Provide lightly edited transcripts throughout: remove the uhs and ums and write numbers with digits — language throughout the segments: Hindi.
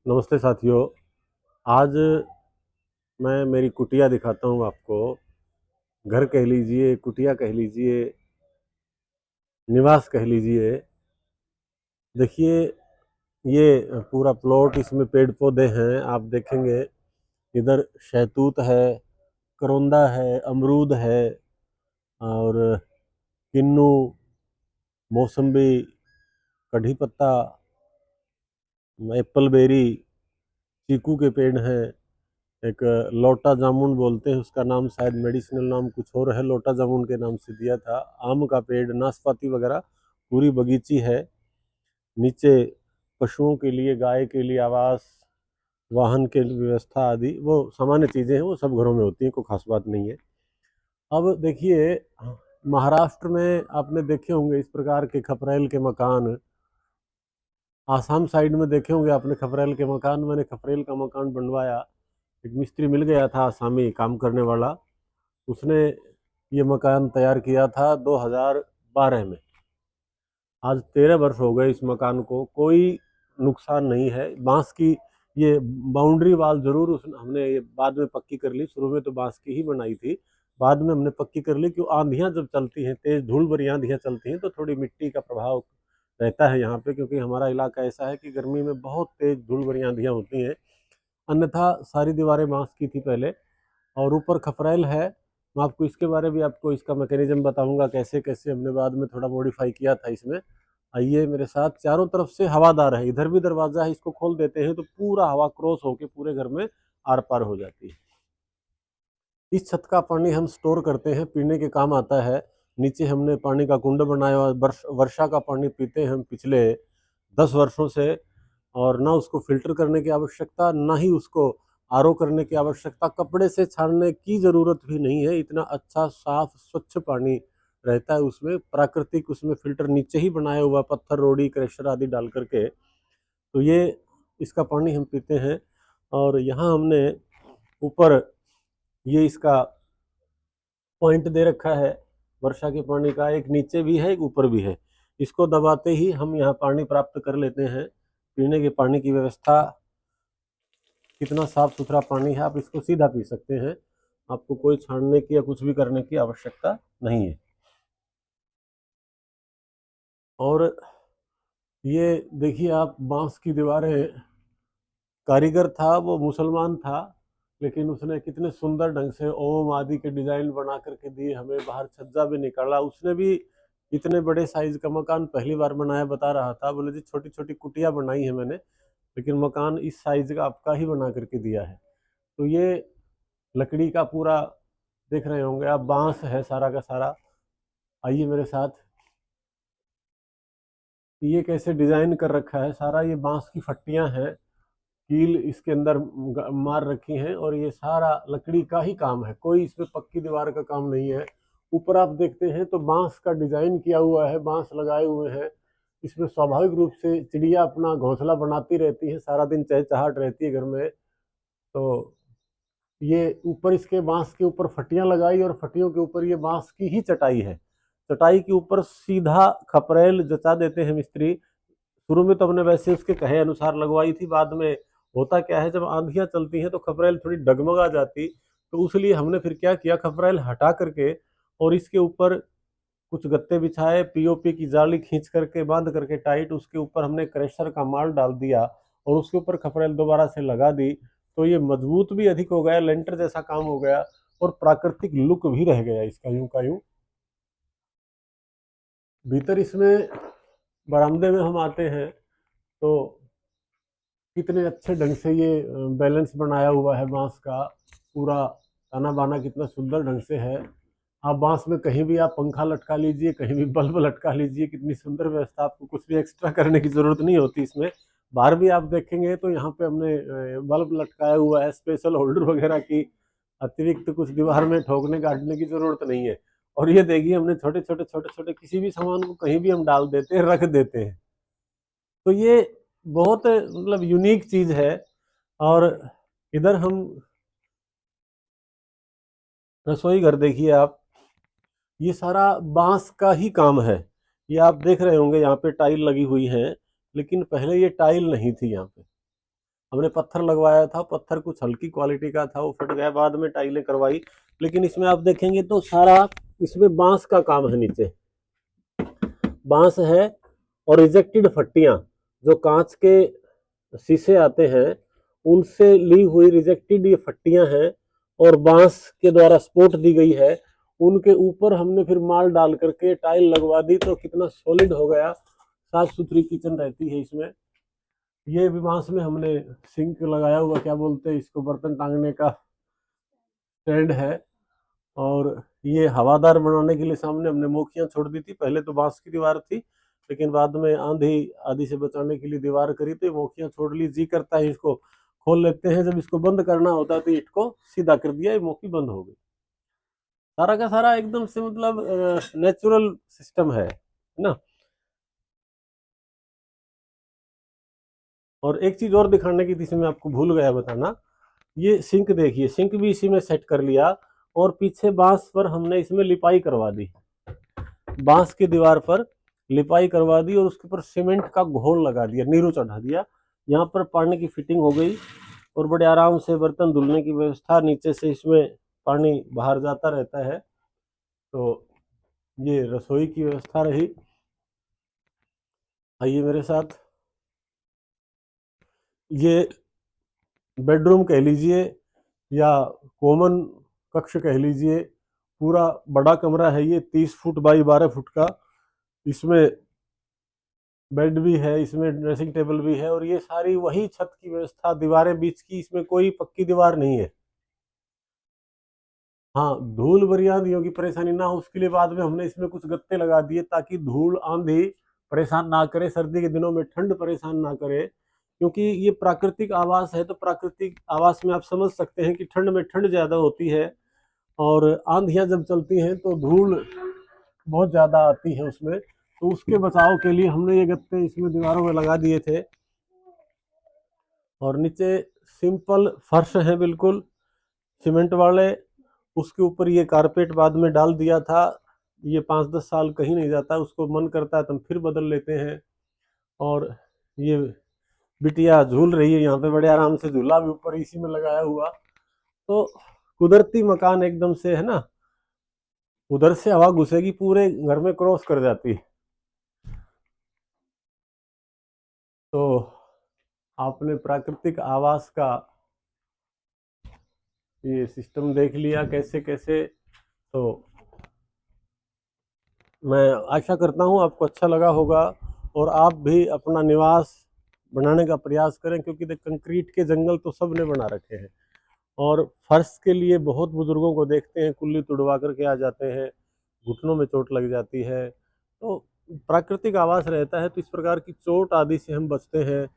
नमस्ते साथियों। आज मैं मेरी कुटिया दिखाता हूँ आपको। घर कह लीजिए, कुटिया कह लीजिए, निवास कह लीजिए। देखिए, ये पूरा प्लॉट, इसमें पेड़ पौधे हैं। आप देखेंगे इधर शहतूत है, करौंदा है, अमरूद है और किन्नू, मौसम्बी, कढ़ी पत्ता, एप्पल बेरी, चीकू के पेड़ हैं। एक लोटा जामुन बोलते हैं, उसका नाम शायद मेडिसिनल नाम कुछ और है, लोटा जामुन के नाम से दिया था। आम का पेड़, नाशपाती वगैरह पूरी बगीची है। नीचे पशुओं के लिए, गाय के लिए आवास, वाहन के लिए व्यवस्था आदि वो सामान्य चीज़ें हैं, वो सब घरों में होती हैं, कोई खास बात नहीं है। अब देखिए, महाराष्ट्र में आपने देखे होंगे इस प्रकार के खपरेल के मकान। आसाम साइड में देखे होंगे आपने खपरेल के मकान। मैंने खपरेल का मकान बनवाया। एक मिस्त्री मिल गया था, आसामी काम करने वाला। उसने ये मकान तैयार किया था 2012 में। आज 13 वर्ष हो गए इस मकान को, कोई नुकसान नहीं है। बांस की ये बाउंड्री वाल जरूर हमने ये बाद में पक्की कर ली। शुरू में तो बांस की ही बनाई थी, बाद में हमने पक्की कर ली। क्यों, आंधियां जब चलती हैं, तेज धूल भरी आंधियां चलती हैं, तो थोड़ी मिट्टी का प्रभाव रहता है यहाँ पे, क्योंकि हमारा इलाका ऐसा है कि गर्मी में बहुत तेज धूल भरी आंधियां होती हैं। अन्यथा सारी दीवारें बांस की थी पहले। और ऊपर खपरेल है। मैं आपको इसके बारे में, आपको इसका मैकेनिज्म बताऊंगा, कैसे कैसे हमने बाद में थोड़ा मॉडिफाई किया था इसमें। आइए मेरे साथ। चारों तरफ से हवादार है, इधर भी दरवाजा है, इसको खोल देते हैं तो पूरा हवा क्रॉस होके पूरे घर में आर पार हो जाती है। इस छत का पानी हम स्टोर करते हैं, पीने के काम आता है। नीचे हमने पानी का कुंड बनाया हुआ, वर्षा का पानी पीते हैं हम पिछले 10 वर्षों से। और ना उसको फिल्टर करने की आवश्यकता, ना ही उसको आरओ करने की आवश्यकता। कपड़े से छानने की जरूरत भी नहीं है, इतना अच्छा साफ स्वच्छ पानी रहता है उसमें। प्राकृतिक उसमें फिल्टर नीचे ही बनाया हुआ, पत्थर, रोड़ी, क्रशर आदि डाल करके। तो ये इसका पानी हम पीते हैं। और यहाँ हमने ऊपर ये इसका पॉइंट दे रखा है वर्षा के पानी का। एक नीचे भी है, एक ऊपर भी है। इसको दबाते ही हम यहाँ पानी प्राप्त कर लेते हैं। पीने के पानी की व्यवस्था, कितना साफ सुथरा पानी है, आप इसको सीधा पी सकते हैं। आपको कोई छानने की या कुछ भी करने की आवश्यकता नहीं है। और ये देखिए आप, बांस की दीवारें। कारीगर था वो मुसलमान था, लेकिन उसने कितने सुंदर ढंग से ओम आदि के डिजाइन बना करके दिए हमें। बाहर छज्जा भी निकाला उसने भी। इतने बड़े साइज का मकान पहली बार बनाया, बता रहा था। बोले जी छोटी छोटी कुटिया बनाई है मैंने, लेकिन मकान इस साइज का आपका ही बना करके दिया है। तो ये लकड़ी का पूरा देख रहे होंगे आप, बांस है सारा का सारा। आइए मेरे साथ। ये कैसे डिजाइन कर रखा है सारा, ये बांस की फट्टियां हैं, कील इसके अंदर मार रखी हैं। और ये सारा लकड़ी का ही काम है, कोई इसमें पक्की दीवार का काम नहीं है। ऊपर आप देखते हैं तो बांस का डिजाइन किया हुआ है, बांस लगाए हुए हैं। इसमें स्वाभाविक रूप से चिड़िया अपना घोंसला बनाती रहती है, सारा दिन चहचहाट रहती है घर में। तो ये ऊपर इसके बांस के ऊपर फटियां लगाई, और फटियों के ऊपर ये बांस की ही चटाई है। चटाई के ऊपर सीधा खपरेल जचा देते हैं मिस्त्री। शुरू में तो हमने वैसे उसके कहे अनुसार लगवाई थी, बाद में होता क्या है, जब आंधियां चलती हैं तो खपरेल थोड़ी डगमगा जाती। तो उसलिए हमने फिर क्या किया, खपरेल हटा करके और इसके ऊपर कुछ गत्ते बिछाए, पीओपी की जाली खींच करके बांध करके टाइट, उसके ऊपर हमने क्रशर का माल डाल दिया और उसके ऊपर खपरेल दोबारा से लगा दी। तो ये मजबूत भी अधिक हो गया, लेंटर जैसा काम हो गया, और प्राकृतिक लुक भी रह गया इसका यूं का यूं। भीतर इसमें बरामदे में हम आते हैं तो कितने अच्छे ढंग से ये बैलेंस बनाया हुआ है बांस का। पूरा ताना बाना कितना सुंदर ढंग से है। आप बांस में कहीं भी आप पंखा लटका लीजिए, कहीं भी बल्ब लटका लीजिए, कितनी सुंदर व्यवस्था। आपको कुछ भी एक्स्ट्रा करने की जरूरत नहीं होती इसमें। बाहर भी आप देखेंगे तो यहाँ पे हमने बल्ब लटकाया हुआ है, स्पेशल होल्डर वगैरह की अतिरिक्त कुछ दीवार में ठोकने काटने की जरूरत नहीं है। और ये देखिए, हमने छोटे छोटे छोटे छोटे किसी भी सामान को कहीं भी हम डाल देते हैं, रख देते हैं। तो ये बहुत मतलब यूनिक चीज है। और इधर हम रसोई घर देखिए आप, ये सारा बांस का ही काम है। ये आप देख रहे होंगे यहाँ पे टाइल लगी हुई है, लेकिन पहले ये टाइल नहीं थी यहाँ पे। हमने पत्थर लगवाया था, पत्थर कुछ हल्की क्वालिटी का था, वो फट गया, बाद में टाइलें करवाई। लेकिन इसमें आप देखेंगे तो सारा इसमें बांस का काम है, नीचे बांस है और रिजेक्टेड फट्टियां, जो कांच के शीशे आते हैं उनसे ली हुई रिजेक्टेड ये फट्टियां हैं और बांस के द्वारा सपोर्ट दी गई है। उनके ऊपर हमने फिर माल डाल करके टाइल लगवा दी, तो कितना सॉलिड हो गया, साफ सुथरी किचन रहती है इसमें। ये भी बांस में हमने सिंक लगाया हुआ, क्या बोलते हैं इसको, बर्तन टांगने का स्टैंड है। और ये हवादार बनाने के लिए सामने हमने मोखियां छोड़ दी थी, पहले तो बांस की दीवार थी, लेकिन बाद में आंधी आदि से बचाने के लिए दीवार करी, तो मोखियां छोड़ ली। जी करता है इसको खोल लेते हैं, जब इसको बंद करना होता है तो ईंट को सीधा कर दिया, ये मोखी बंद हो गई। सारा का सारा एकदम से मतलब नेचुरल सिस्टम है ना। और एक चीज और दिखाने की थी, इसमें आपको भूल गया बताना, ये सिंक देखिए, सिंक भी इसी में सेट कर लिया और पीछे बांस पर हमने इसमें लिपाई करवा दी, बांस की दीवार पर लिपाई करवा दी और उसके ऊपर सीमेंट का घोल लगा दिया, नीरू चढ़ा दिया। यहाँ पर पानी की फिटिंग हो गई और बड़े आराम से बर्तन धुलने की व्यवस्था, नीचे से इसमें पानी बाहर जाता रहता है। तो ये रसोई की व्यवस्था रही। आइए मेरे साथ, ये बेडरूम कह लीजिए या कॉमन कक्ष कह लीजिए, पूरा बड़ा कमरा है ये, 30 फुट बाई 12 फुट का। इसमें बेड भी है, इसमें ड्रेसिंग टेबल भी है और ये सारी वही छत की व्यवस्था, दीवारें बीच की, इसमें कोई पक्की दीवार नहीं है। हाँ, धूल बरियादियों की परेशानी ना हो उसके लिए बाद में हमने इसमें कुछ गत्ते लगा दिए, ताकि धूल आंधी परेशान ना करे, सर्दी के दिनों में ठंड परेशान ना करे। क्योंकि ये प्राकृतिक आवास है, तो प्राकृतिक आवास में आप समझ सकते हैं कि ठंड में ठंड ज्यादा होती है और आंधियां जब चलती हैं तो धूल बहुत ज्यादा आती है उसमें। तो उसके बचाव के लिए हमने ये गत्ते इसमें दीवारों में लगा दिए थे। और नीचे सिंपल फर्श है बिल्कुल सीमेंट वाले, उसके ऊपर ये कारपेट बाद में डाल दिया था। ये 5-10 साल कहीं नहीं जाता, उसको मन करता है तो हम फिर बदल लेते हैं। और ये बिटिया झूल रही है यहाँ पे, बड़े आराम से, झूला भी ऊपर इसी में लगाया हुआ। तो कुदरती मकान एकदम से है ना, उधर से हवा घुसेगी पूरे घर में क्रॉस कर जाती। तो आपने प्राकृतिक आवास का ये सिस्टम देख लिया कैसे कैसे। तो मैं आशा करता हूँ आपको अच्छा लगा होगा और आप भी अपना निवास बनाने का प्रयास करें, क्योंकि कंक्रीट के जंगल तो सब ने बना रखे हैं। और फर्श के लिए बहुत बुजुर्गों को देखते हैं कुल्ली तुड़वा करके आ जाते हैं, घुटनों में चोट लग जाती है। तो प्राकृतिक आवास रहता है तो इस प्रकार की चोट आदि से हम बचते हैं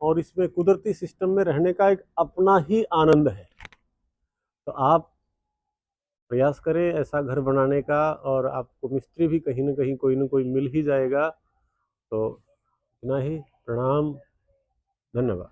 और इसमें कुदरती सिस्टम में रहने का एक अपना ही आनंद है। तो आप प्रयास करें ऐसा घर बनाने का, और आपको मिस्त्री भी कहीं ना कोई मिल ही जाएगा। तो इतना ही, प्रणाम, धन्यवाद।